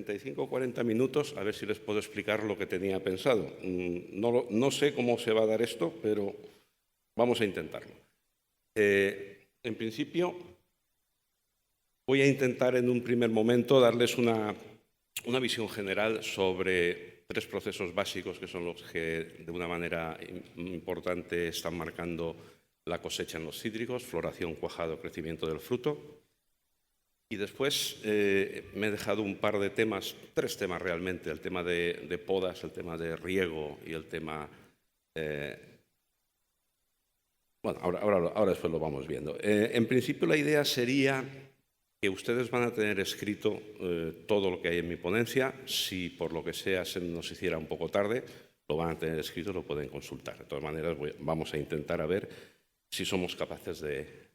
35 o 40 minutos, a ver si les puedo explicar lo que tenía pensado. No sé cómo se va a dar esto, pero vamos a intentarlo. En principio, voy a intentar en un primer momento darles una visión general sobre tres procesos básicos que son los que de una manera importante están marcando la cosecha en los cítricos: floración, cuajado, crecimiento del fruto. Y después me he dejado un par de temas, tres temas realmente: el tema de podas, el tema de riego y el tema... bueno, ahora después lo vamos viendo. En principio la idea sería que ustedes van a tener escrito todo lo que hay en mi ponencia. Si por lo que sea se nos hiciera un poco tarde, lo van a tener escrito, lo pueden consultar. De todas maneras, vamos a intentar a ver si somos capaces de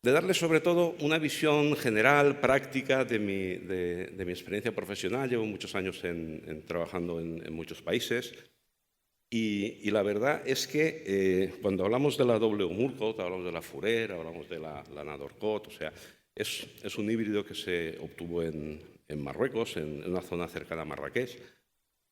darles sobre todo una visión general, práctica de mi experiencia profesional. Llevo muchos años trabajando en muchos países y la verdad es que cuando hablamos de la W. Murcott, hablamos de la Furer, hablamos de la Nadorcott, o sea, es un híbrido que se obtuvo en Marruecos, en una zona cercana a Marrakech,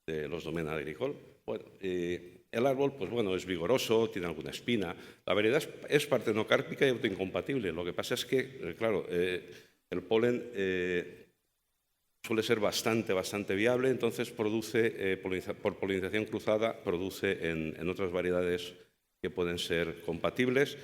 de los Domaines Agricoles. Bueno, el árbol, pues bueno, es vigoroso, tiene alguna espina. La variedad es partenocárpica y autoincompatible. Lo que pasa es que, claro, el polen suele ser bastante viable, entonces produce, por polinización cruzada, produce en otras variedades que pueden ser compatibles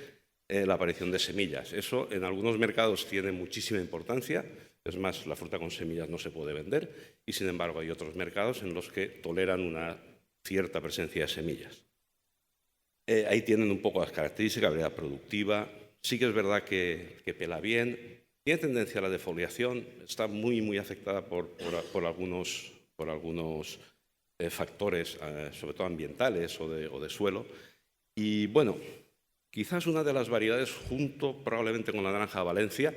la aparición de semillas. Eso en algunos mercados tiene muchísima importancia. Es más, la fruta con semillas no se puede vender y, sin embargo, hay otros mercados en los que toleran una cierta presencia de semillas. Ahí tienen un poco las características: variedad productiva. Sí que es verdad que pela bien. Tiene tendencia a la defoliación. Está muy afectada por algunos factores, sobre todo ambientales o de suelo. Y bueno, quizás una de las variedades, junto probablemente con la naranja Valencia,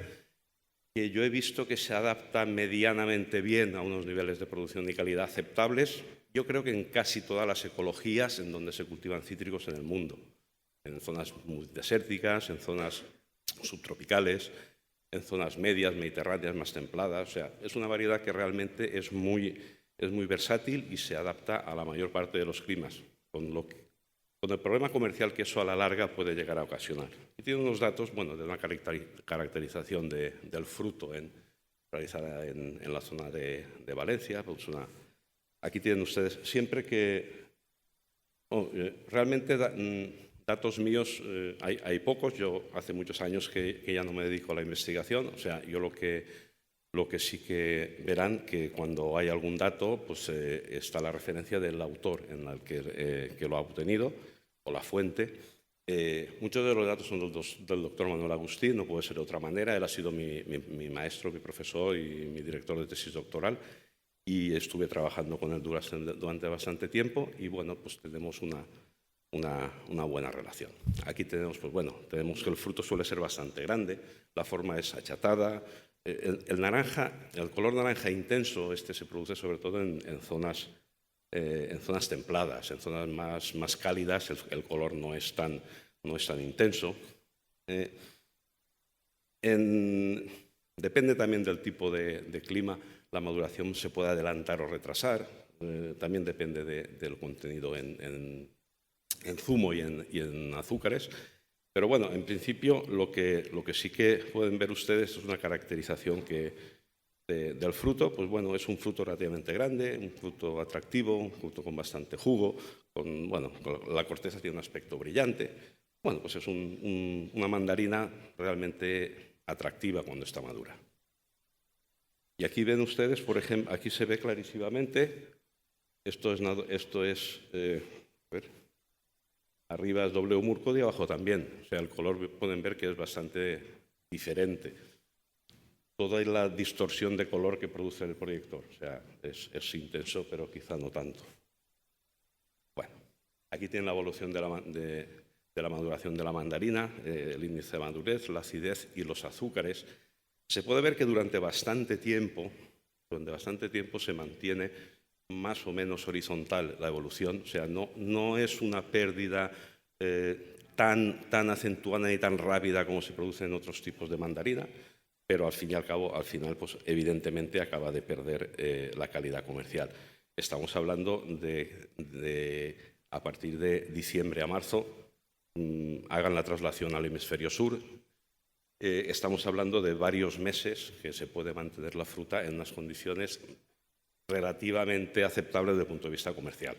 que yo he visto que se adapta medianamente bien a unos niveles de producción y calidad aceptables, yo creo que en casi todas las ecologías en donde se cultivan cítricos en el mundo, en zonas muy desérticas, en zonas subtropicales, en zonas medias, mediterráneas, más templadas. O sea, es una variedad que realmente es muy versátil y se adapta a la mayor parte de los climas, con el problema comercial que eso a la larga puede llegar a ocasionar. Y tiene unos datos, bueno, de una caracterización del fruto realizada en la zona de Valencia. Pues aquí tienen ustedes, siempre que... realmente datos míos hay pocos. Yo hace muchos años que ya no me dedico a la investigación. O sea, yo lo que sí que verán que cuando hay algún dato, pues está la referencia del autor en el que lo ha obtenido, o la fuente. Muchos de los datos son del doctor Manuel Agustín, no puede ser de otra manera. Él ha sido mi maestro, mi profesor y mi director de tesis doctoral, y estuve trabajando con él durante bastante tiempo, y bueno, pues tenemos una buena relación. Aquí tenemos, pues bueno, tenemos que el fruto suele ser bastante grande, la forma es achatada. El color naranja intenso se produce sobre todo en zonas templadas. En zonas más cálidas el color no es tan intenso. Depende también del tipo de clima, la maduración se puede adelantar o retrasar. También depende del contenido en zumo y en azúcares. Pero bueno, en principio lo que sí que pueden ver ustedes es una caracterización del fruto. Pues bueno, es un fruto relativamente grande, un fruto atractivo, un fruto con bastante jugo, la corteza tiene un aspecto brillante. Bueno, pues es una mandarina realmente atractiva cuando está madura. Y aquí ven ustedes, por ejemplo, aquí se ve clarísimamente, arriba es W. Murcott y abajo también. O sea, el color pueden ver que es bastante diferente. Toda la distorsión de color que produce el proyector. O sea, es intenso, pero quizá no tanto. Bueno, aquí tienen la evolución de la maduración de la mandarina, el índice de madurez, la acidez y los azúcares. Se puede ver que durante bastante tiempo se mantiene más o menos horizontal la evolución. O sea, no es una pérdida tan acentuada y tan rápida como se produce en otros tipos de mandarina. pero al fin y al cabo, al final, pues evidentemente acaba de perder la calidad comercial. Estamos hablando de a partir de diciembre a marzo, hagan la traslación al hemisferio sur. Estamos hablando de varios meses que se puede mantener la fruta en unas condiciones relativamente aceptables desde el punto de vista comercial.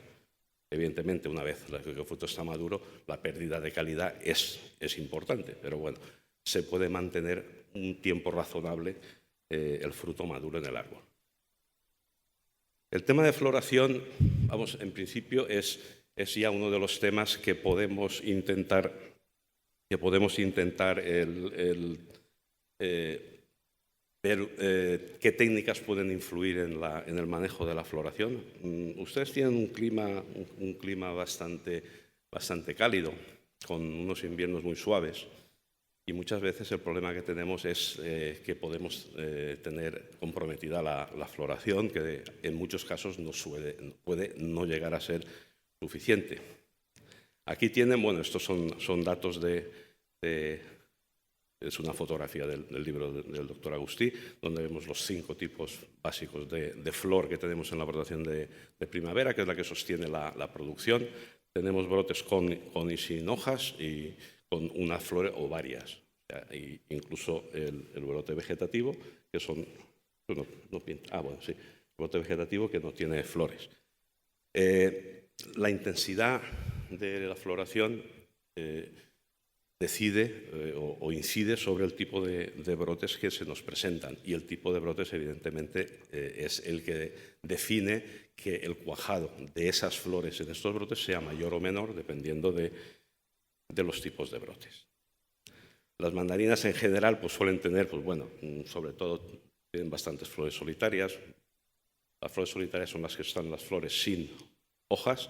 Evidentemente, una vez que el fruto está maduro, la pérdida de calidad es importante, pero bueno, se puede mantener un tiempo razonable el fruto maduro en el árbol. El tema de floración, vamos, en principio es ya uno de los temas que podemos intentar ver qué técnicas pueden influir en el manejo de la floración. Ustedes tienen un clima bastante cálido, con unos inviernos muy suaves, y muchas veces el problema que tenemos es que podemos tener comprometida la floración, que en muchos casos puede no llegar a ser suficiente. Aquí tienen, bueno, estos son datos es una fotografía del libro del doctor Agustí, donde vemos los 5 tipos básicos de flor que tenemos en la brotación de primavera, que es la que sostiene la producción. Tenemos brotes con y sin hojas y con una flor o varias. O sea, incluso el brote vegetativo, que son... el brote vegetativo que no tiene flores. La intensidad de la floración decide o incide sobre el tipo de brotes que se nos presentan, y el tipo de brotes evidentemente es el que define que el cuajado de esas flores en estos brotes sea mayor o menor dependiendo de los tipos de brotes. Las mandarinas en general pues suelen tener, pues bueno, sobre todo tienen bastantes flores solitarias. Las flores solitarias son las que están las flores sin hojas.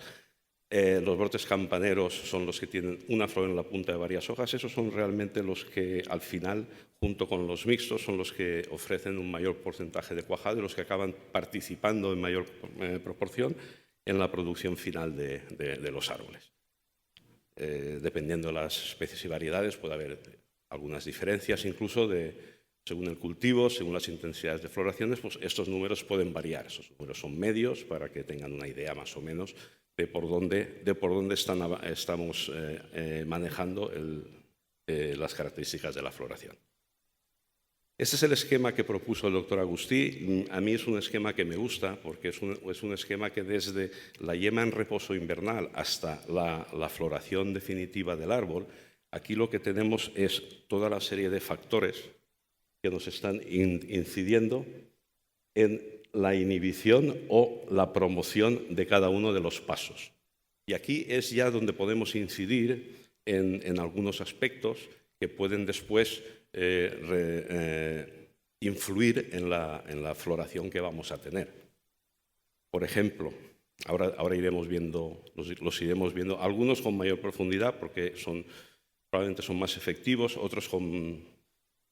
Los brotes campaneros son los que tienen una flor en la punta de varias hojas. Esos son realmente los que al final, junto con los mixtos, son los que ofrecen un mayor porcentaje de cuajado y los que acaban participando en mayor proporción en la producción final de los árboles. Dependiendo de las especies y variedades puede haber algunas diferencias incluso según el cultivo, según las intensidades de floraciones, pues estos números pueden variar. Esos números son medios para que tengan una idea más o menos de por dónde estamos manejando las características de la floración. Este es el esquema que propuso el doctor Agustí. A mí es un esquema que me gusta porque es un esquema que desde la yema en reposo invernal hasta la floración definitiva del árbol, aquí lo que tenemos es toda la serie de factores que nos están incidiendo en la inhibición o la promoción de cada uno de los pasos. Y aquí es ya donde podemos incidir en algunos aspectos que pueden después influir en la floración que vamos a tener. Por ejemplo, ahora iremos viendo, los iremos viendo, algunos con mayor profundidad porque probablemente son más efectivos, otros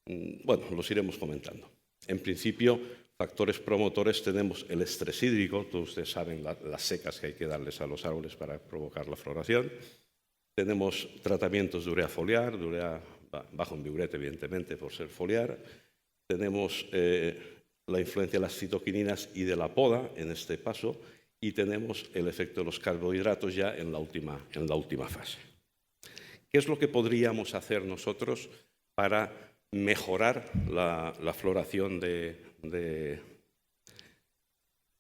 bueno, los iremos comentando. En principio, factores promotores tenemos el estrés hídrico, todos ustedes saben las secas que hay que darles a los árboles para provocar la floración. Tenemos tratamientos de urea foliar, de urea bajo en biurete, evidentemente, por ser foliar. Tenemos la influencia de las citoquininas y de la poda en este paso, y tenemos el efecto de los carbohidratos ya en la última fase. ¿Qué es lo que podríamos hacer nosotros para mejorar la floración de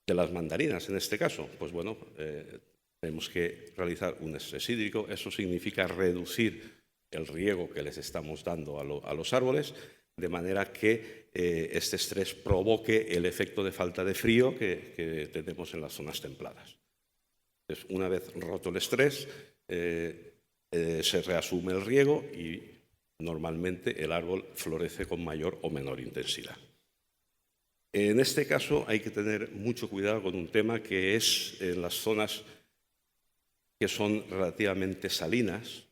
las mandarinas en este caso? Pues bueno, tenemos que realizar un estrés hídrico. Eso significa reducir el riego que les estamos dando a los árboles, de manera que este estrés provoque el efecto de falta de frío que tenemos en las zonas templadas. Entonces, una vez roto el estrés, se reasume el riego y normalmente el árbol florece con mayor o menor intensidad. En este caso hay que tener mucho cuidado con un tema que es en las zonas que son relativamente salinas.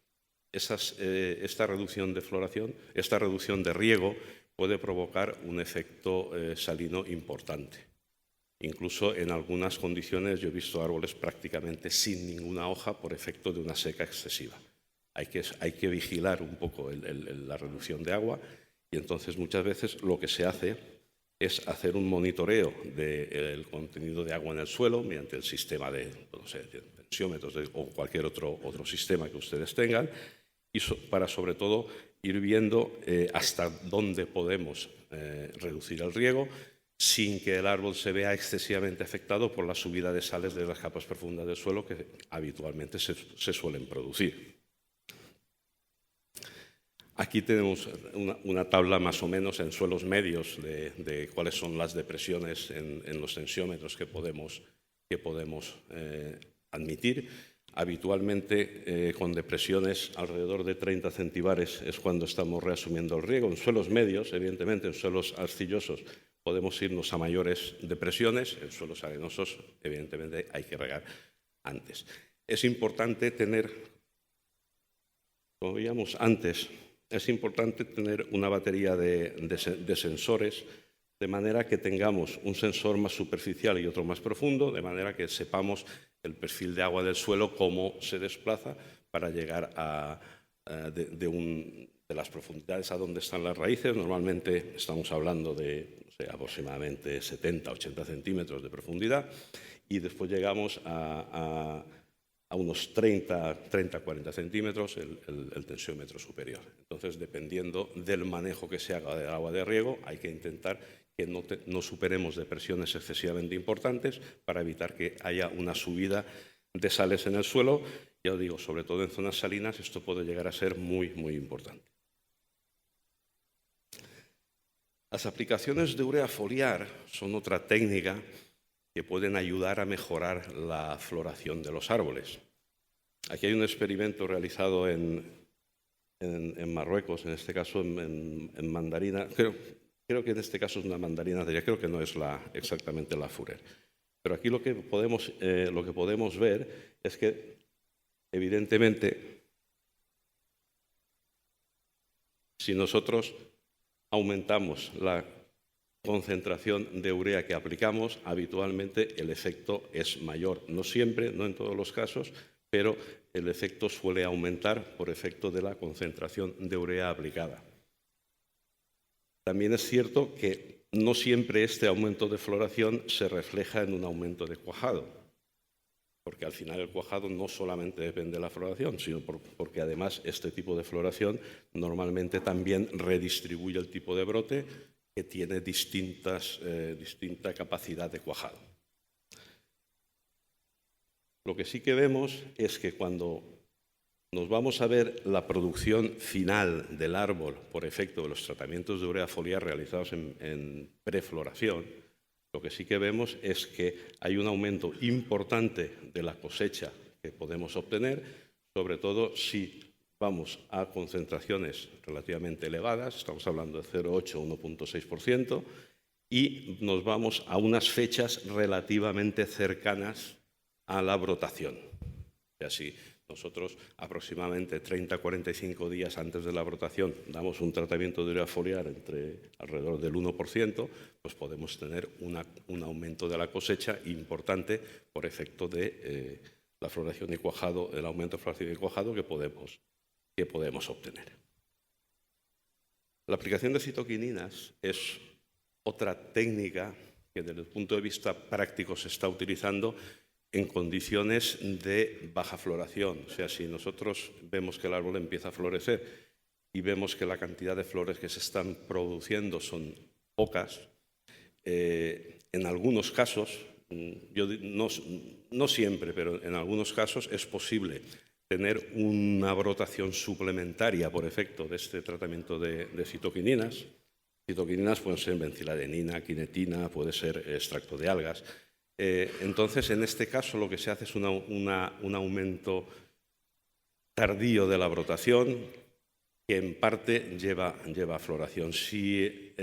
Esta reducción de floración, esta reducción de riego puede provocar un efecto salino importante. Incluso en algunas condiciones yo he visto árboles prácticamente sin ninguna hoja por efecto de una seca excesiva. Hay que vigilar un poco la reducción de agua Y entonces muchas veces lo que se hace es hacer un monitoreo del contenido de agua en el suelo mediante el sistema de, no sé, de tensiómetros o cualquier otro sistema que ustedes tengan, y para sobre todo ir viendo hasta dónde podemos reducir el riego sin que el árbol se vea excesivamente afectado por la subida de sales de las capas profundas del suelo que habitualmente se suelen producir. Aquí tenemos una tabla más o menos en suelos medios de cuáles son las depresiones en los tensiómetros que podemos admitir. Habitualmente con depresiones alrededor de 30 centibares es cuando estamos reasumiendo el riego. En suelos medios, evidentemente, en suelos arcillosos podemos irnos a mayores depresiones. En suelos arenosos, evidentemente, hay que regar antes. Es importante tener, como veíamos antes, es importante tener una batería de sensores, de manera que tengamos un sensor más superficial y otro más profundo, de manera que sepamos el perfil de agua del suelo, cómo se desplaza para llegar de las profundidades a donde están las raíces. Normalmente estamos hablando de aproximadamente 70-80 centímetros de profundidad, y después llegamos a unos 30-40 centímetros el tensiómetro superior. Entonces, dependiendo del manejo que se haga del agua de riego, hay que intentar que no superemos depresiones excesivamente importantes para evitar que haya una subida de sales en el suelo. Ya os digo, sobre todo en zonas salinas, esto puede llegar a ser muy, muy importante. Las aplicaciones de urea foliar son otra técnica que pueden ayudar a mejorar la floración de los árboles. Aquí hay un experimento realizado en Marruecos, en este caso en mandarina. Creo que en este caso es una mandarina, creo que no es exactamente la Fureur. Pero aquí lo que podemos ver es que, evidentemente, si nosotros aumentamos la concentración de urea que aplicamos, habitualmente el efecto es mayor. No siempre, no en todos los casos, pero el efecto suele aumentar por efecto de la concentración de urea aplicada. También es cierto que no siempre este aumento de floración se refleja en un aumento de cuajado, porque al final el cuajado no solamente depende de la floración, sino porque además este tipo de floración normalmente también redistribuye el tipo de brote, que tiene distinta capacidad de cuajado. Lo que sí que vemos es que cuando nos vamos a ver la producción final del árbol por efecto de los tratamientos de urea foliar realizados en prefloración, lo que sí que vemos es que hay un aumento importante de la cosecha que podemos obtener, sobre todo si vamos a concentraciones relativamente elevadas, estamos hablando de 0,8 o 1,6%, y nos vamos a unas fechas relativamente cercanas a la brotación. O sea, si nosotros aproximadamente 30-45 días antes de la brotación damos un tratamiento de urea foliar alrededor del 1%, pues podemos tener un aumento de la cosecha importante por efecto de la floración y cuajado, el aumento de floración y cuajado que podemos obtener. La aplicación de citoquininas es otra técnica que desde el punto de vista práctico se está utilizando en condiciones de baja floración. O sea, si nosotros vemos que el árbol empieza a florecer y vemos que la cantidad de flores que se están produciendo son pocas, en algunos casos, no siempre, pero en algunos casos es posible tener una brotación suplementaria por efecto de este tratamiento de citoquininas. Citoquininas pueden ser benciladenina, quinetina, puede ser extracto de algas. Entonces, en este caso, lo que se hace es un aumento tardío de la brotación que en parte lleva a floración. Si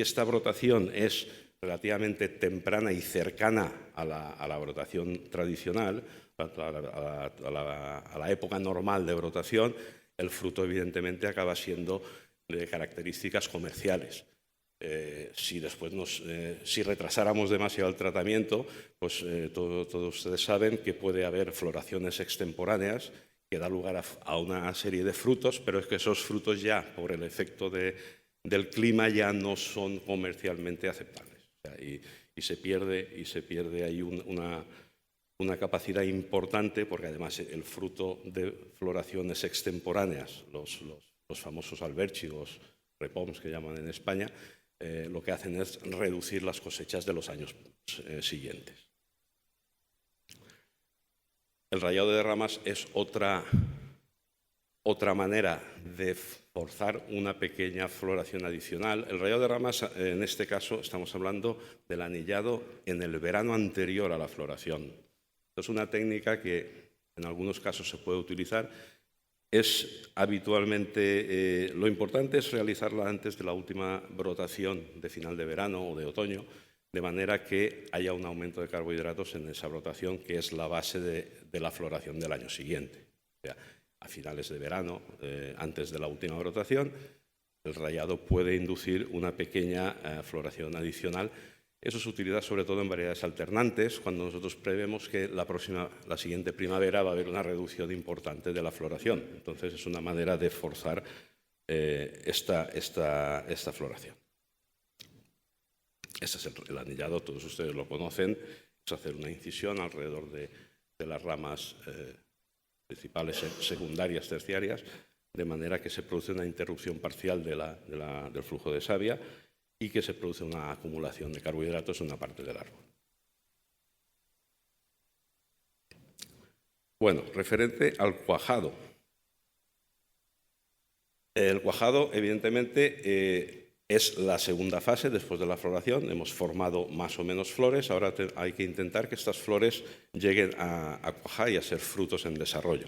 esta brotación es relativamente temprana y cercana a la brotación tradicional, a la época normal de brotación, el fruto evidentemente acaba siendo de características comerciales. Si después si retrasáramos demasiado el tratamiento, pues todos ustedes saben que puede haber floraciones extemporáneas que da lugar a una serie de frutos, pero es que esos frutos ya, por el efecto del clima, ya no son comercialmente aceptables. O sea, y se pierde ahí una capacidad importante, porque además el fruto de floraciones extemporáneas, los famosos albérchigos, repoms que llaman en España, lo que hacen es reducir las cosechas de los años siguientes. El rayado de ramas es otra manera de forzar una pequeña floración adicional. El rayado de ramas, en este caso, estamos hablando del anillado en el verano anterior a la floración. Es una técnica que en algunos casos se puede utilizar. Es habitualmente, lo importante es realizarla antes de la última brotación de final de verano o de otoño, de manera que haya un aumento de carbohidratos en esa brotación, que es la base de la floración del año siguiente. O sea, a finales de verano, antes de la última brotación, el rayado puede inducir una pequeña floración adicional. Eso se utiliza sobre todo en variedades alternantes, cuando nosotros prevemos que la siguiente primavera va a haber una reducción importante de la floración. Entonces, es una manera de forzar esta floración. Este es el anillado, todos ustedes lo conocen, es hacer una incisión alrededor de las ramas principales, secundarias, terciarias, de manera que se produce una interrupción parcial del flujo de savia y que se produce una acumulación de carbohidratos en una parte del árbol. Bueno, referente al cuajado. El cuajado, evidentemente, es la segunda fase después de la floración. Hemos formado más o menos flores. Ahora hay que intentar que estas flores lleguen a cuajar y a ser frutos en desarrollo.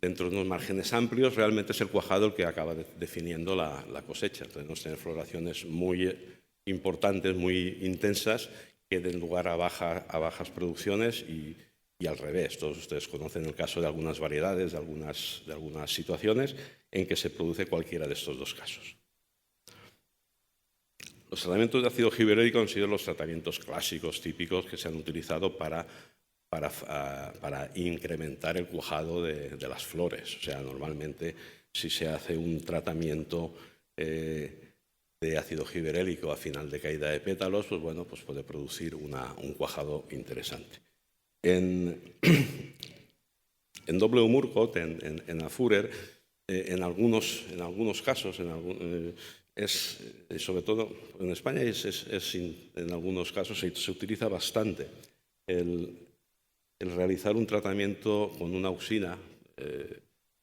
Dentro de unos márgenes amplios, realmente es el cuajado el que acaba definiendo la cosecha. Entonces, tener floraciones muy importantes, muy intensas, que den lugar a bajas producciones y al revés. Todos ustedes conocen el caso de algunas variedades, de algunas situaciones en que se produce cualquiera de estos dos casos. Los tratamientos de ácido gibberélico han sido los tratamientos clásicos, típicos, que se han utilizado para incrementar el cuajado de las flores. O sea, normalmente, si se hace un tratamiento de ácido gibberélico a final de caída de pétalos, pues bueno, pues puede producir un cuajado interesante. En doble Humurcot, en Afurer, en algunos casos, sobre todo en España, en algunos casos se utiliza bastante el realizar un tratamiento con una auxina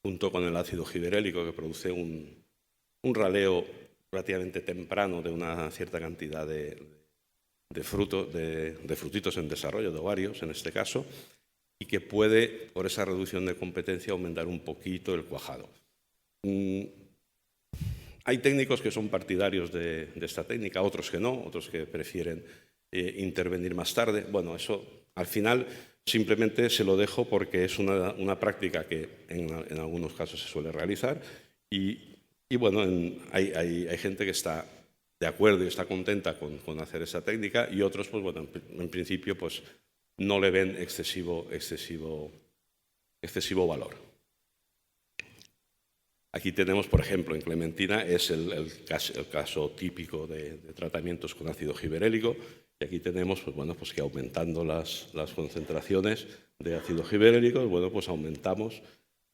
junto con el ácido gibberélico, que produce un raleo relativamente temprano de una cierta cantidad de frutitos en desarrollo, de ovarios en este caso, y que puede, por esa reducción de competencia, aumentar un poquito el cuajado. Hay técnicos que son partidarios de esta técnica, otros que no, otros que prefieren intervenir más tarde. Bueno, eso al final simplemente se lo dejo porque es una práctica que en algunos casos se suele realizar y bueno, hay gente que está de acuerdo y está contenta con hacer esa técnica y otros, pues bueno, en principio pues no le ven excesivo valor. Aquí tenemos, por ejemplo, en clementina es el caso típico de tratamientos con ácido gibberélico. Y aquí tenemos, pues bueno, pues que aumentando las concentraciones de ácido gibberélico, bueno, pues aumentamos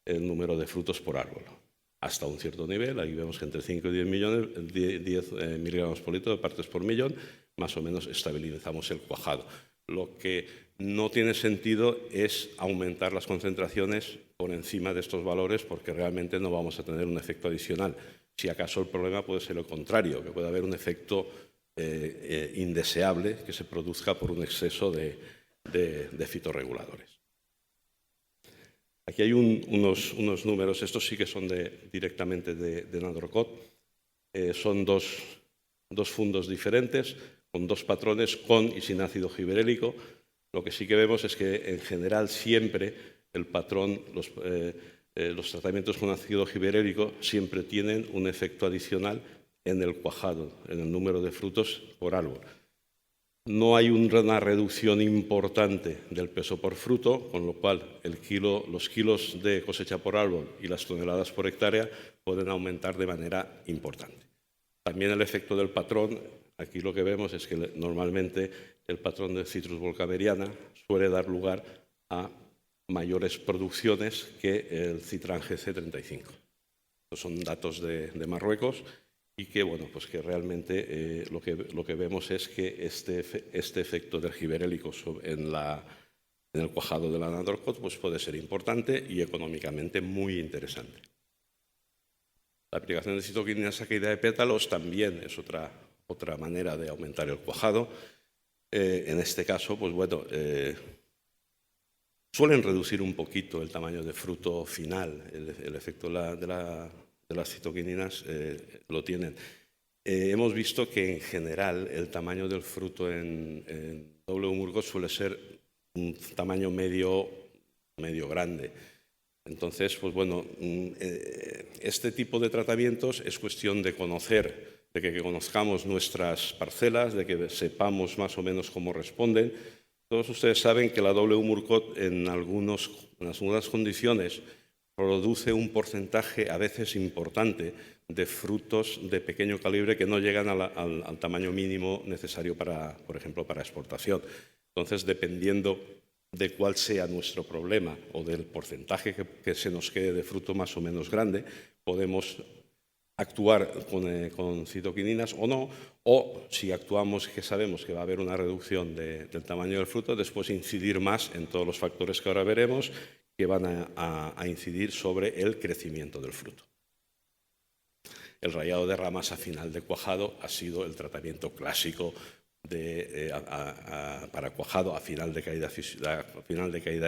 el número de frutos por árbol. Hasta un cierto nivel, aquí vemos que entre 5 y 10 miligramos por litro de partes por millón, más o menos estabilizamos el cuajado. Lo que no tiene sentido es aumentar las concentraciones por encima de estos valores porque realmente no vamos a tener un efecto adicional. Si acaso el problema puede ser lo contrario, que puede haber un efecto indeseable que se produzca por un exceso de fitorreguladores. Aquí hay unos números, estos sí que son directamente de Nadrocot. Son dos fundos diferentes, con dos patrones, con y sin ácido gibberélico. Lo que sí que vemos es que, en general, siempre el patrón, los tratamientos con ácido gibberélico siempre tienen un efecto adicional en el cuajado, en el número de frutos por árbol. No hay una reducción importante del peso por fruto, con lo cual los kilos de cosecha por árbol y las toneladas por hectárea pueden aumentar de manera importante. También el efecto del patrón, aquí lo que vemos es que normalmente el patrón de Citrus volcameriana suele dar lugar a mayores producciones que el Citran GC35. Estos son datos de Marruecos y que, bueno, pues que realmente lo que vemos es que este efecto del giberélico en el cuajado de la Nadorcot pues puede ser importante y económicamente muy interesante. La aplicación de citoquininas a caída de pétalos también es otra manera de aumentar el cuajado. En este caso, pues bueno, suelen reducir un poquito el tamaño de fruto final. El efecto de las citoquininas lo tienen. Hemos visto que en general el tamaño del fruto en W. murgot suele ser un tamaño medio grande. Entonces, pues bueno, este tipo de tratamientos es cuestión de conocer, de que conozcamos nuestras parcelas, de que sepamos más o menos cómo responden. Todos ustedes saben que la W. murgot en algunas condiciones produce un porcentaje a veces importante de frutos de pequeño calibre que no llegan al tamaño mínimo necesario por ejemplo, para exportación. Entonces, dependiendo de cuál sea nuestro problema o del porcentaje que se nos quede de fruto más o menos grande, podemos actuar con citoquininas o no, o si actuamos que sabemos que va a haber una reducción del tamaño del fruto, después incidir más en todos los factores que ahora veremos que van a incidir sobre el crecimiento del fruto. El rayado de ramas a final de cuajado ha sido el tratamiento clásico para cuajado a final de caída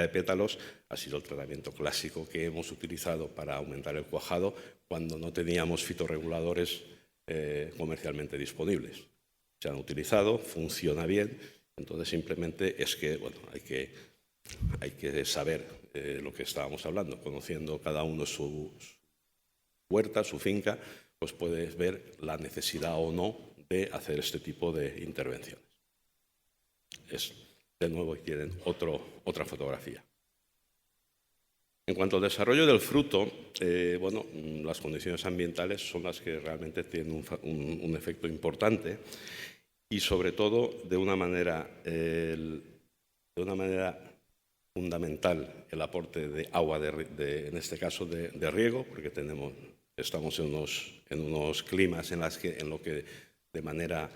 de pétalos. Ha sido el tratamiento clásico que hemos utilizado para aumentar el cuajado cuando no teníamos fitorreguladores comercialmente disponibles. Se han utilizado, funciona bien, entonces simplemente es que, bueno, hay que saber lo que estábamos hablando, conociendo cada uno su huerta, su finca, pues puedes ver la necesidad o no de hacer este tipo de intervenciones. De nuevo, quieren otra fotografía. En cuanto al desarrollo del fruto, bueno, las condiciones ambientales son las que realmente tienen un efecto importante y, sobre todo, de una manera fundamental el aporte de agua, en este caso de riego, porque estamos en unos climas en lo que de manera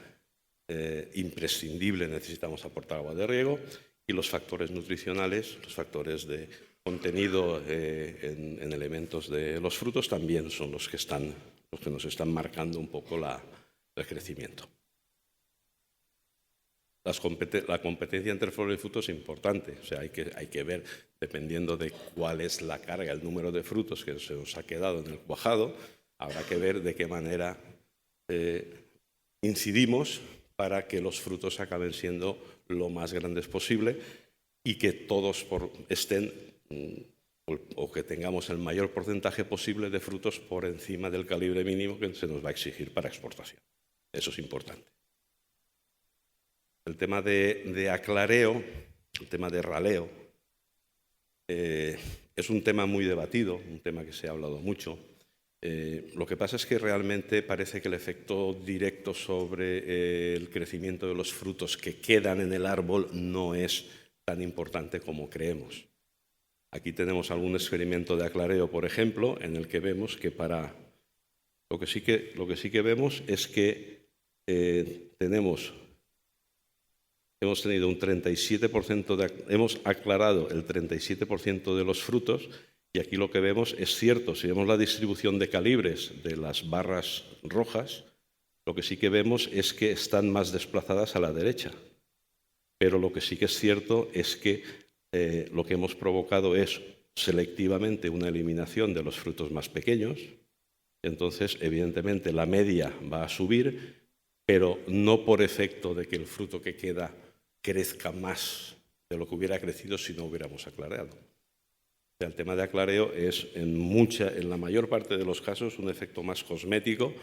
imprescindible necesitamos aportar agua de riego, y los factores nutricionales, los factores de contenido en elementos de los frutos también son los que nos están marcando un poco el crecimiento. La competencia entre flor y fruto es importante, o sea, hay que ver, dependiendo de cuál es la carga, el número de frutos que se nos ha quedado en el cuajado, habrá que ver de qué manera incidimos para que los frutos acaben siendo lo más grandes posible y que todos estén o que tengamos el mayor porcentaje posible de frutos por encima del calibre mínimo que se nos va a exigir para exportación. Eso es importante. El tema de aclareo, el tema de raleo, es un tema muy debatido, un tema que se ha hablado mucho. Lo que pasa es que realmente parece que el efecto directo sobre el crecimiento de los frutos que quedan en el árbol no es tan importante como creemos. Aquí tenemos algún experimento de aclareo, por ejemplo, en el que vemos que lo que sí que vemos es que hemos tenido un 37%, hemos aclarado el 37% de los frutos, y aquí lo que vemos es cierto. Si vemos la distribución de calibres de las barras rojas, lo que sí que vemos es que están más desplazadas a la derecha. Pero lo que sí que es cierto es que lo que hemos provocado es selectivamente una eliminación de los frutos más pequeños. Entonces, evidentemente, la media va a subir, pero no por efecto de que el fruto que queda crezca más de lo que hubiera crecido si no hubiéramos aclareado. O sea, el tema de aclareo es en la mayor parte de los casos un efecto más cosmético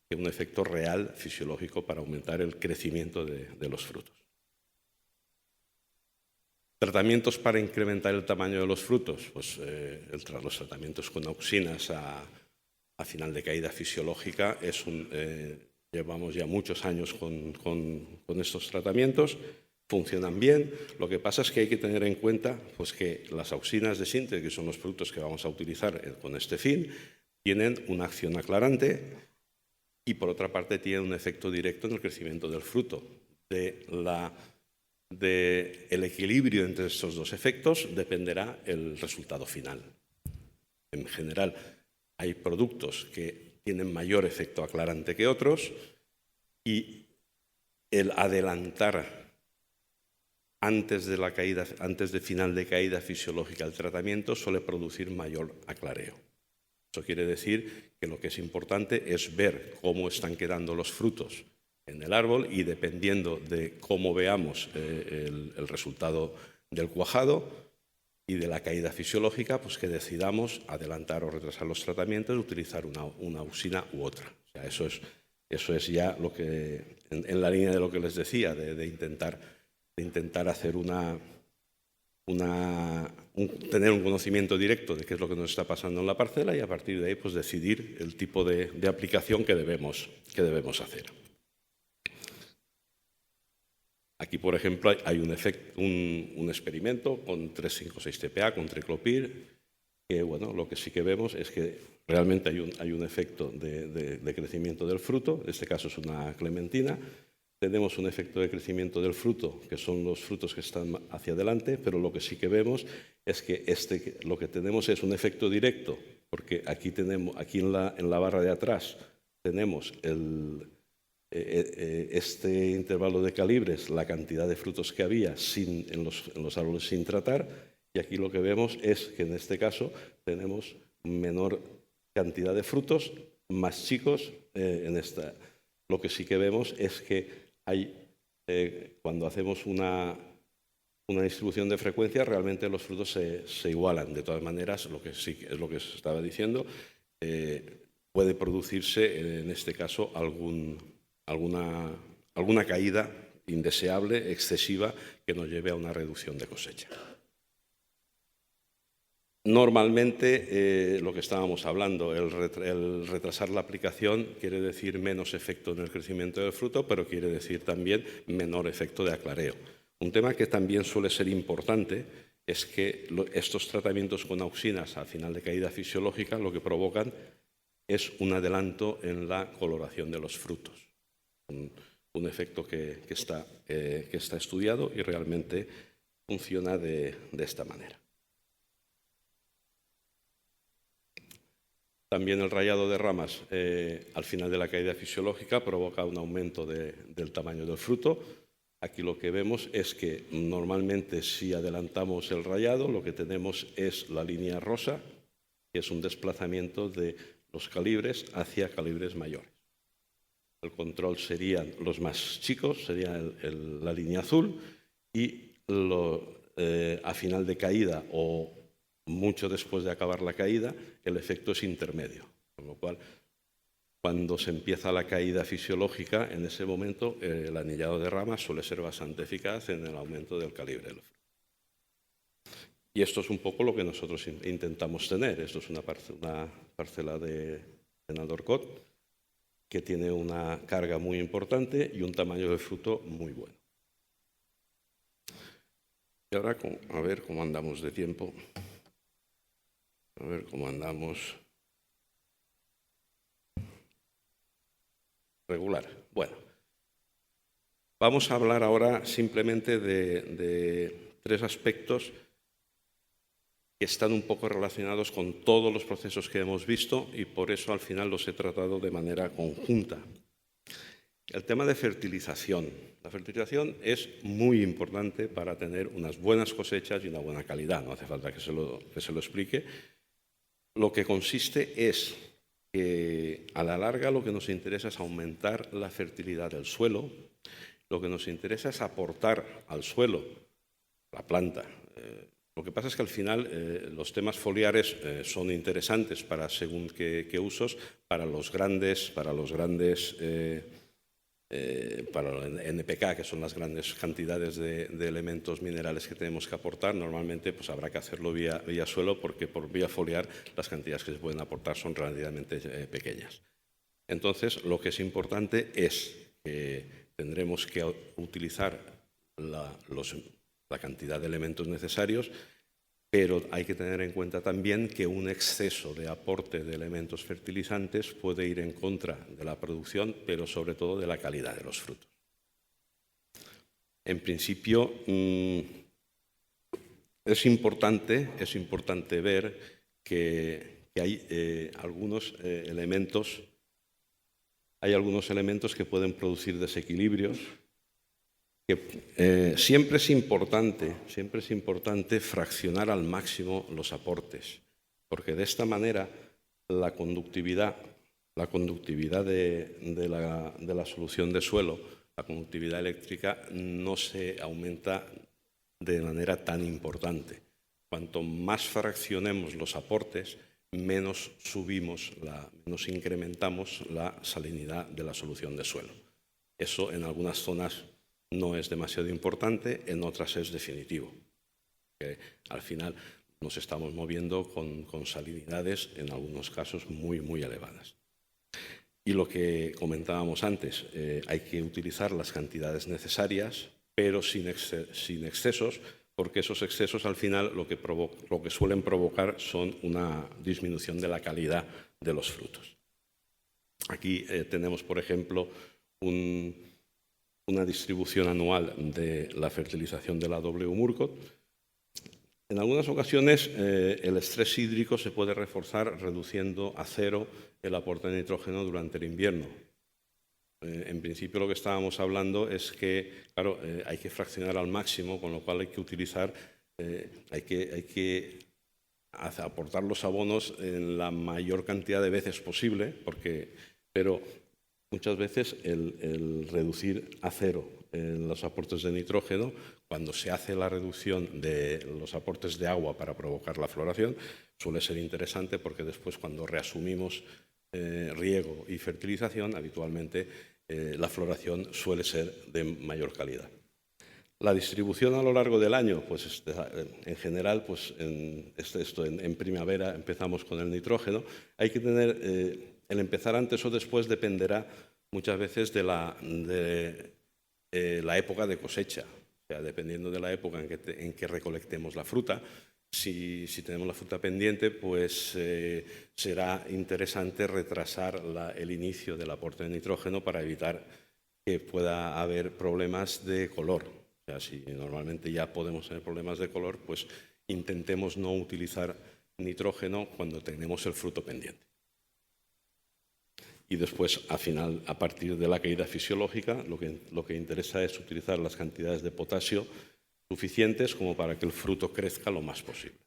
que un efecto real fisiológico para aumentar el crecimiento de los frutos. Tratamientos para incrementar el tamaño de los frutos, pues los tratamientos con auxinas a final de caída fisiológica llevamos ya muchos años con estos tratamientos, funcionan bien. Lo que pasa es que hay que tener en cuenta pues, que las auxinas de síntesis, que son los productos que vamos a utilizar con este fin, tienen una acción aclarante y por otra parte tienen un efecto directo en el crecimiento del fruto. El equilibrio entre estos dos efectos dependerá el resultado final. En general, hay productos que tienen mayor efecto aclarante que otros y el adelantar antes de final de caída fisiológica el tratamiento suele producir mayor aclareo. Eso quiere decir que lo que es importante es ver cómo están quedando los frutos en el árbol y dependiendo de cómo veamos el resultado del cuajado y de la caída fisiológica, pues que decidamos adelantar o retrasar los tratamientos, utilizar una auxina u otra. O sea, eso es ya lo que, en la línea de lo que les decía, de intentar hacer tener un conocimiento directo de qué es lo que nos está pasando en la parcela y a partir de ahí pues, decidir el tipo de aplicación que debemos hacer. Aquí, por ejemplo, hay un experimento con 3,5,6-TPA, con triclopir, que bueno, lo que sí que vemos es que realmente hay un efecto de crecimiento del fruto, en este caso es una clementina. Tenemos un efecto de crecimiento del fruto, que son los frutos que están hacia adelante, pero lo que sí que vemos es que lo que tenemos es un efecto directo, porque aquí en la barra de atrás tenemos este intervalo de calibres, la cantidad de frutos que había en los árboles sin tratar, y aquí lo que vemos es que en este caso tenemos menor cantidad de frutos, más chicos Lo que sí que vemos es que cuando hacemos una distribución de frecuencia, realmente los frutos se igualan. De todas maneras, lo que sí es lo que se estaba diciendo, puede producirse en este caso alguna caída indeseable, excesiva, que nos lleve a una reducción de cosecha. Normalmente, lo que estábamos hablando, el retrasar la aplicación quiere decir menos efecto en el crecimiento del fruto, pero quiere decir también menor efecto de aclareo. Un tema que también suele ser importante es que estos tratamientos con auxinas al final de caída fisiológica lo que provocan es un adelanto en la coloración de los frutos. Un efecto que está estudiado y realmente funciona de esta manera. También el rayado de ramas al final de la caída fisiológica provoca un aumento del tamaño del fruto. Aquí lo que vemos es que normalmente si adelantamos el rayado lo que tenemos es la línea rosa, que es un desplazamiento de los calibres hacia calibres mayores. El control serían los más chicos, sería la línea azul, y a final de caída o mucho después de acabar la caída, el efecto es intermedio. Con lo cual, cuando se empieza la caída fisiológica, en ese momento el anillado de ramas suele ser bastante eficaz en el aumento del calibre del fruto. Y esto es un poco lo que nosotros intentamos tener. Esto es una parcela de Naldorcot que tiene una carga muy importante y un tamaño de fruto muy bueno. Y ahora, a ver cómo andamos de tiempo. A ver cómo andamos. Regular. Bueno, vamos a hablar ahora simplemente de tres aspectos que están un poco relacionados con todos los procesos que hemos visto y por eso al final los he tratado de manera conjunta. El tema de fertilización. La fertilización es muy importante para tener unas buenas cosechas y una buena calidad. No hace falta que se lo explique. Lo que consiste es que a la larga lo que nos interesa es aumentar la fertilidad del suelo. Lo que nos interesa es aportar al suelo, la planta. Lo que pasa es que al final los temas foliares son interesantes para según qué usos, para los grandes para el NPK, que son las grandes cantidades de elementos minerales que tenemos que aportar, normalmente pues, habrá que hacerlo vía suelo, porque por vía foliar las cantidades que se pueden aportar son relativamente pequeñas. Entonces, lo que es importante es que tendremos que utilizar la cantidad de elementos necesarios, pero hay que tener en cuenta también que un exceso de aporte de elementos fertilizantes puede ir en contra de la producción, pero sobre todo de la calidad de los frutos. En principio, es importante ver que hay algunos elementos que pueden producir desequilibrios. Siempre es importante fraccionar al máximo los aportes, porque de esta manera la conductividad de la solución de suelo, la conductividad eléctrica, no se aumenta de manera tan importante. Cuanto más fraccionemos los aportes, menos incrementamos la salinidad de la solución de suelo. Eso en algunas zonas no es demasiado importante, en otras es definitivo. Al final nos estamos moviendo con salinidades, en algunos casos, muy, muy elevadas. Y lo que comentábamos antes, hay que utilizar las cantidades necesarias, pero sin excesos, porque esos excesos al final lo que suelen provocar son una disminución de la calidad de los frutos. Aquí tenemos, por ejemplo, una distribución anual de la fertilización de la W-Murcott. En algunas ocasiones el estrés hídrico se puede reforzar reduciendo a cero el aporte de nitrógeno durante el invierno. En principio lo que estábamos hablando es que, claro, hay que fraccionar al máximo, con lo cual hay que utilizar, hay que aportar los abonos en la mayor cantidad de veces posible, pero muchas veces el reducir a cero los aportes de nitrógeno, cuando se hace la reducción de los aportes de agua para provocar la floración, suele ser interesante, porque después, cuando reasumimos riego y fertilización, habitualmente la floración suele ser de mayor calidad. La distribución a lo largo del año, pues en general, pues en primavera empezamos con el nitrógeno. Hay que tener, el empezar antes o después dependerá muchas veces de la época de cosecha, o sea, dependiendo de la época en que recolectemos la fruta. Si tenemos la fruta pendiente, pues será interesante retrasar el inicio del aporte de nitrógeno para evitar que pueda haber problemas de color. O sea, si normalmente ya podemos tener problemas de color, pues intentemos no utilizar nitrógeno cuando tenemos el fruto pendiente. Y después, a partir de la caída fisiológica, lo que interesa es utilizar las cantidades de potasio suficientes como para que el fruto crezca lo más posible.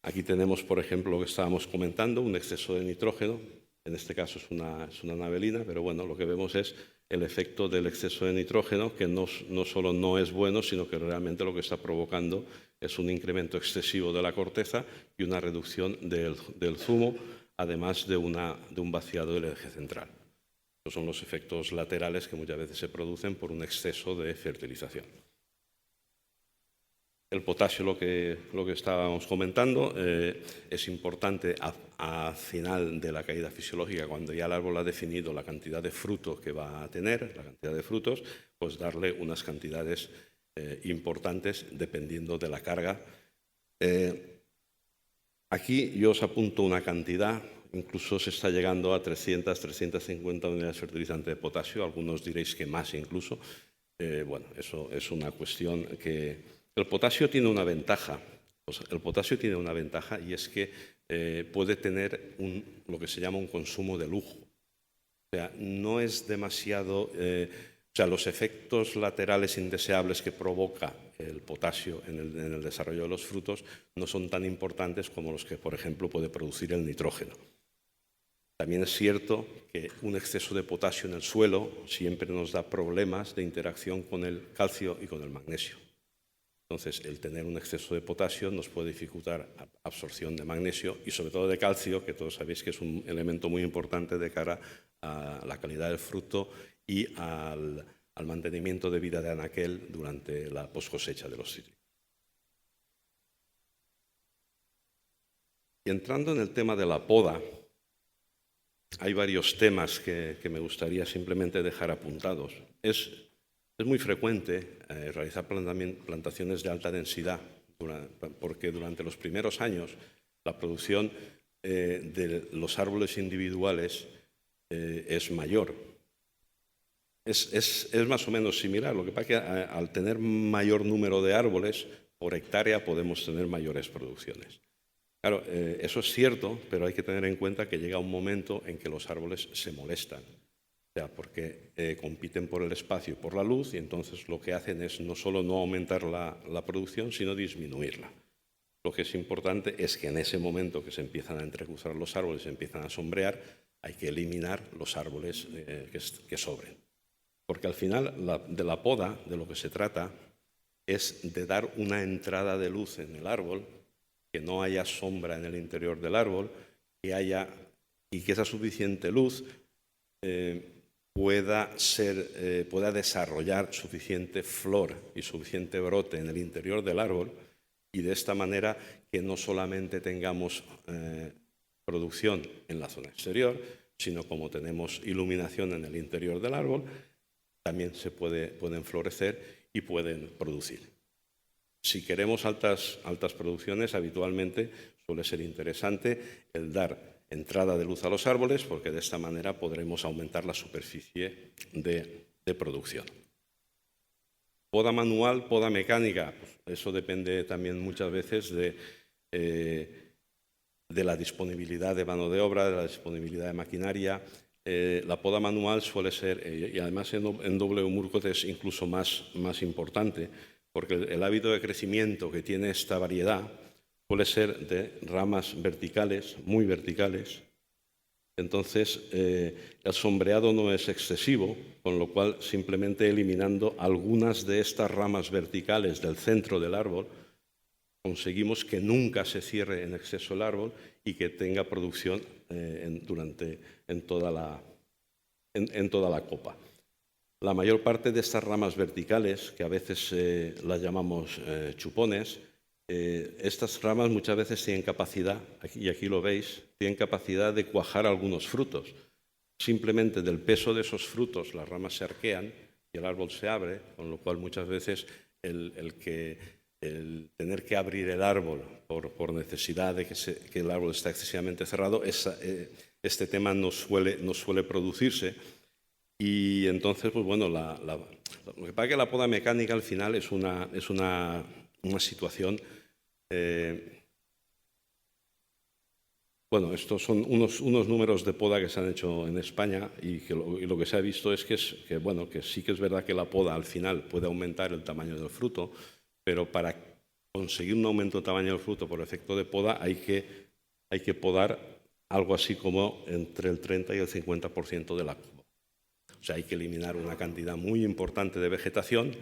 Aquí tenemos, por ejemplo, lo que estábamos comentando, un exceso de nitrógeno. En este caso es una navelina, pero bueno, lo que vemos es el efecto del exceso de nitrógeno, que no solo no es bueno, sino que realmente lo que está provocando es un incremento excesivo de la corteza y una reducción del zumo, además de un vaciado del eje central. Estos son los efectos laterales que muchas veces se producen por un exceso de fertilización. El potasio, lo que estábamos comentando, es importante al final de la caída fisiológica, cuando ya el árbol ha definido la cantidad de fruto que va a tener, la cantidad de frutos, pues darle unas cantidades importantes dependiendo de la carga. Aquí yo os apunto una cantidad, incluso se está llegando a 300, 350 unidades fertilizantes de potasio, algunos diréis que más incluso. Bueno, eso es una cuestión que... El potasio tiene una ventaja. El potasio tiene una ventaja, y es que puede tener lo que se llama un consumo de lujo. O sea, no es demasiado... o sea, los efectos laterales indeseables que provoca el potasio en el desarrollo de los frutos no son tan importantes como los que, por ejemplo, puede producir el nitrógeno. También es cierto que un exceso de potasio en el suelo siempre nos da problemas de interacción con el calcio y con el magnesio. Entonces, el tener un exceso de potasio nos puede dificultar absorción de magnesio y sobre todo de calcio, que todos sabéis que es un elemento muy importante de cara a la calidad del fruto y al mantenimiento de vida de anaquel durante la poscosecha de los cítricos. Y entrando en el tema de la poda, hay varios temas que me gustaría simplemente dejar apuntados. Es muy frecuente realizar plantaciones de alta densidad, porque durante los primeros años la producción de los árboles individuales es mayor. Es más o menos similar, lo que pasa es que al tener mayor número de árboles por hectárea podemos tener mayores producciones. Claro, eso es cierto, pero hay que tener en cuenta que llega un momento en que los árboles se molestan, o sea, porque compiten por el espacio y por la luz, y entonces lo que hacen es no solo no aumentar la producción, sino disminuirla. Lo que es importante es que en ese momento que se empiezan a entrecruzar los árboles, se empiezan a sombrear, hay que eliminar los árboles que sobren. Porque al final de la poda, de lo que se trata, es de dar una entrada de luz en el árbol, que no haya sombra en el interior del árbol, y que esa suficiente luz pueda desarrollar suficiente flor y suficiente brote en el interior del árbol, y de esta manera que no solamente tengamos producción en la zona exterior, sino como tenemos iluminación en el interior del árbol, también pueden florecer y pueden producir. Si queremos altas producciones, habitualmente suele ser interesante el dar entrada de luz a los árboles, porque de esta manera podremos aumentar la superficie de producción. Poda manual, poda mecánica, pues eso depende también muchas veces de la disponibilidad de mano de obra, de la disponibilidad de maquinaria. La poda manual suele ser, y además en doble Murcutt es incluso más importante, porque el hábito de crecimiento que tiene esta variedad suele ser de ramas verticales, muy verticales. Entonces, el sombreado no es excesivo, con lo cual simplemente eliminando algunas de estas ramas verticales del centro del árbol, conseguimos que nunca se cierre en exceso el árbol y que tenga producción en toda la copa. La mayor parte de estas ramas verticales, que a veces las llamamos chupones, estas ramas muchas veces tienen capacidad, y aquí lo veis, tienen capacidad de cuajar algunos frutos. Simplemente del peso de esos frutos las ramas se arquean y el árbol se abre, con lo cual muchas veces el tener que abrir el árbol por necesidad de que el árbol está excesivamente cerrado, este tema no suele producirse. Y entonces, pues bueno, lo que pasa es que la poda mecánica al final es una situación. Bueno, estos son unos números de poda que se han hecho en España y lo que se ha visto es que sí que es verdad que la poda al final puede aumentar el tamaño del fruto, pero para conseguir un aumento del tamaño del fruto por efecto de poda hay que podar algo así como entre el 30 y el 50% de la copa. O sea, hay que eliminar una cantidad muy importante de vegetación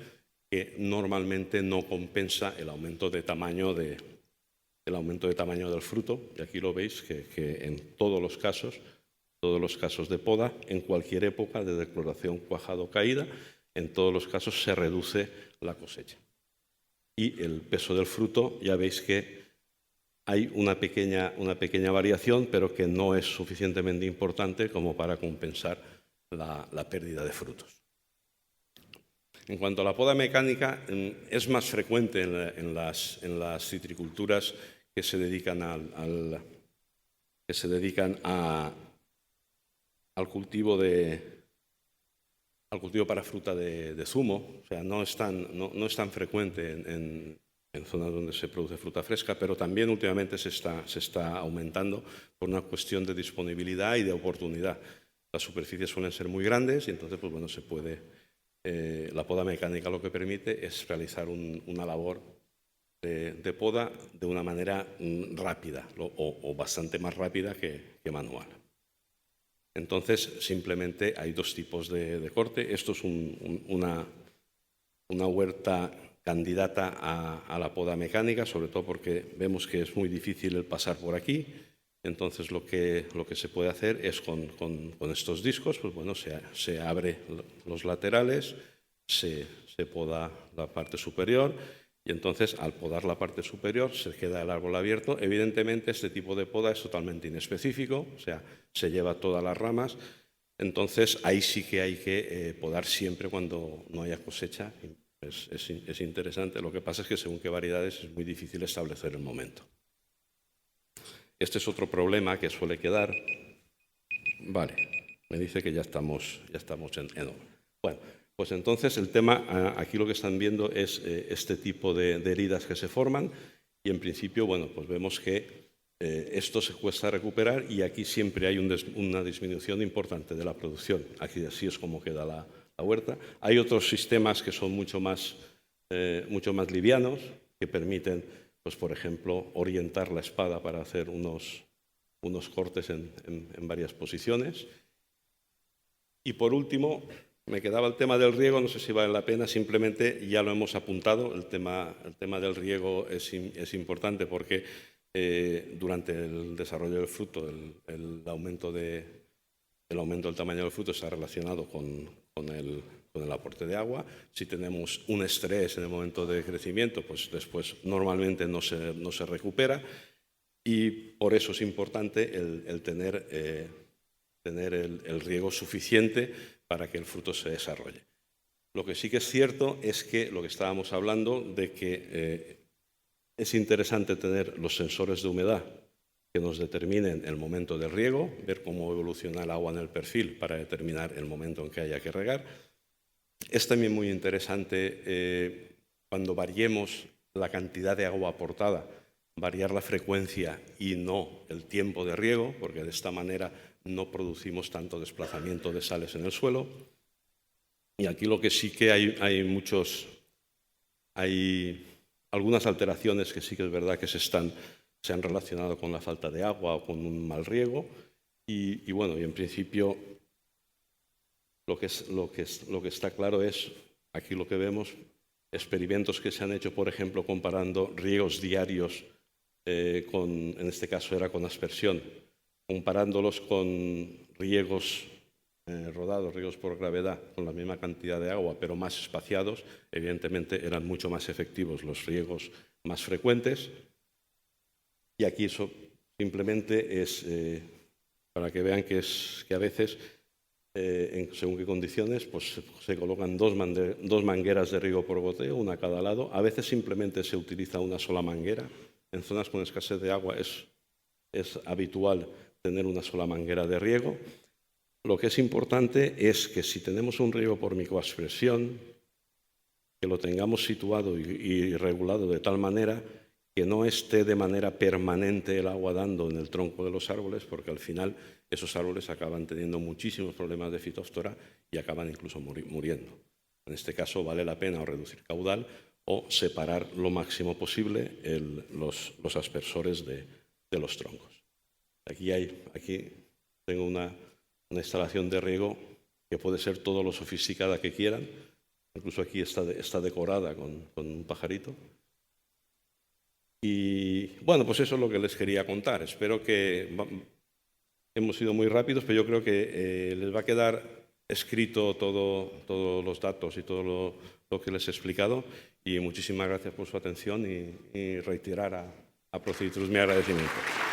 que normalmente no compensa el aumento de tamaño del fruto. Y aquí lo veis que en todos los casos de poda, en cualquier época de decoloración cuajado caída, en todos los casos se reduce la cosecha. Y el peso del fruto, ya veis que hay una pequeña variación, pero que no es suficientemente importante como para compensar la pérdida de frutos. En cuanto a la poda mecánica, es más frecuente en las citriculturas que se dedican al cultivo para fruta de zumo. O sea, no es tan frecuente en zonas donde se produce fruta fresca, pero también últimamente se está aumentando por una cuestión de disponibilidad y de oportunidad. Las superficies suelen ser muy grandes y entonces, pues bueno, la poda mecánica lo que permite es realizar una labor de poda de una manera rápida o bastante más rápida que manual. Entonces, simplemente hay dos tipos de corte. Esto es una huerta candidata a la poda mecánica, sobre todo porque vemos que es muy difícil el pasar por aquí. Entonces lo que se puede hacer es con estos discos, pues bueno, se abre los laterales, se poda la parte superior y entonces al podar la parte superior se queda el árbol abierto. Evidentemente este tipo de poda es totalmente inespecífico, o sea, se lleva todas las ramas. Entonces ahí sí que hay que podar siempre cuando no haya cosecha. Es interesante. Lo que pasa es que según qué variedades es muy difícil establecer el momento. Este es otro problema que suele quedar. Vale, me dice que ya estamos en orden. Bueno, pues entonces el tema, aquí lo que están viendo es este tipo de heridas que se forman y en principio, bueno, pues vemos que esto se cuesta recuperar y aquí siempre hay una disminución importante de la producción. Aquí así es como queda la huerta. Hay otros sistemas que son mucho más livianos, que permiten, pues, por ejemplo, orientar la espada para hacer unos cortes en varias posiciones. Y por último, me quedaba el tema del riego, no sé si vale la pena, simplemente ya lo hemos apuntado, el tema del riego es importante porque durante el desarrollo del fruto, el aumento del tamaño del fruto está relacionado con el aporte de agua. Si tenemos un estrés en el momento de crecimiento, pues después normalmente no se recupera y por eso es importante el tener el riego suficiente para que el fruto se desarrolle. Lo que sí que es cierto es que lo que estábamos hablando de que es interesante tener los sensores de humedad que nos determinen el momento del riego, ver cómo evoluciona el agua en el perfil para determinar el momento en que haya que regar. Es también muy interesante cuando variemos la cantidad de agua aportada, variar la frecuencia y no el tiempo de riego, porque de esta manera no producimos tanto desplazamiento de sales en el suelo. Y aquí lo que sí que hay algunas alteraciones que sí que es verdad que se han relacionado con la falta de agua o con un mal riego. Y bueno, y en principio lo que está claro es, aquí lo que vemos, experimentos que se han hecho, por ejemplo, comparando riegos diarios, en este caso era con aspersión, comparándolos con riegos rodados, riegos por gravedad, con la misma cantidad de agua, pero más espaciados. Evidentemente eran mucho más efectivos los riegos más frecuentes. Y aquí eso simplemente es para que vean que a veces, según qué condiciones, pues se colocan dos mangueras de riego por goteo, una a cada lado. A veces simplemente se utiliza una sola manguera. En zonas con escasez de agua es habitual tener una sola manguera de riego. Lo que es importante es que si tenemos un riego por microaspersión, que lo tengamos situado y regulado de tal manera que no esté de manera permanente el agua dando en el tronco de los árboles, porque al final esos árboles acaban teniendo muchísimos problemas de fitóftora y acaban incluso muriendo. En este caso vale la pena o reducir caudal o separar lo máximo posible los aspersores de los troncos. Aquí tengo una instalación de riego que puede ser todo lo sofisticada que quieran. Incluso aquí está decorada con un pajarito. Y bueno, pues eso es lo que les quería contar. Espero que hemos sido muy rápidos, pero yo creo que les va a quedar escrito todos los datos y todo lo que les he explicado. Y muchísimas gracias por su atención y reiterar a Procitrus mi agradecimiento.